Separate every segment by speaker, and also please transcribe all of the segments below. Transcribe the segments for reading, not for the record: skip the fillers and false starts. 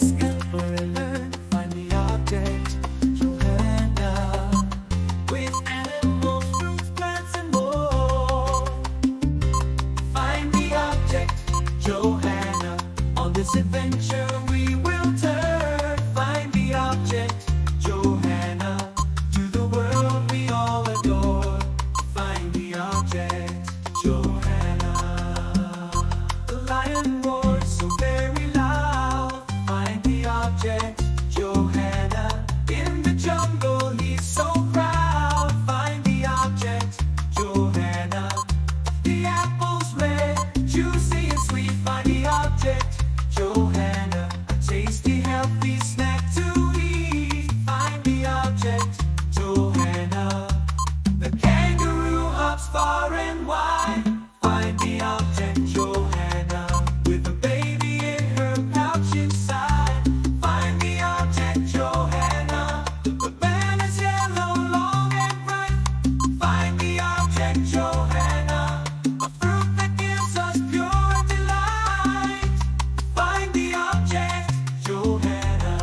Speaker 1: discover and learn. Find the object, Johanna. With animals, fruits, plants, and more. Find the object, Johanna. On this adventure we will turn. Find the object, Johanna. To the world we all adore. Find the object, Johanna. The lion roars so very loud. Find the object, Johanna. In the jungle he's so proud. Find the object, Johanna. The apple's red, juicy and sweet. Find the object, Johanna. A tasty, healthy snack to eat. Find the object, Johanna. The kangaroo hops far and wide. Find the object, Johanna. With a baby in her pouch inside. Find the object, Johanna. The banana's yellow, long and bright. Find the object, Johanna. A fruit that gives us pure delight. Find the object, Johanna.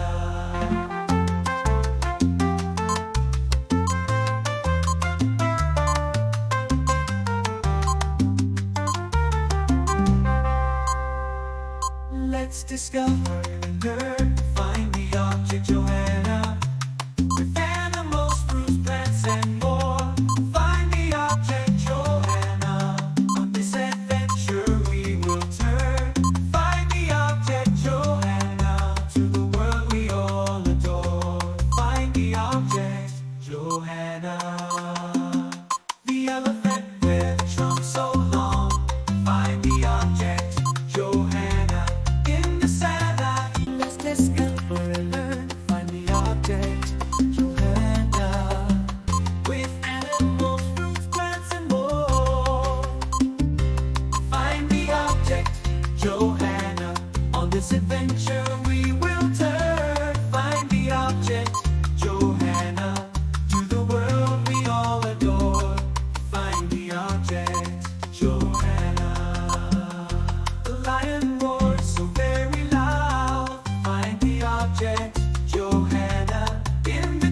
Speaker 1: Let's discover and learn.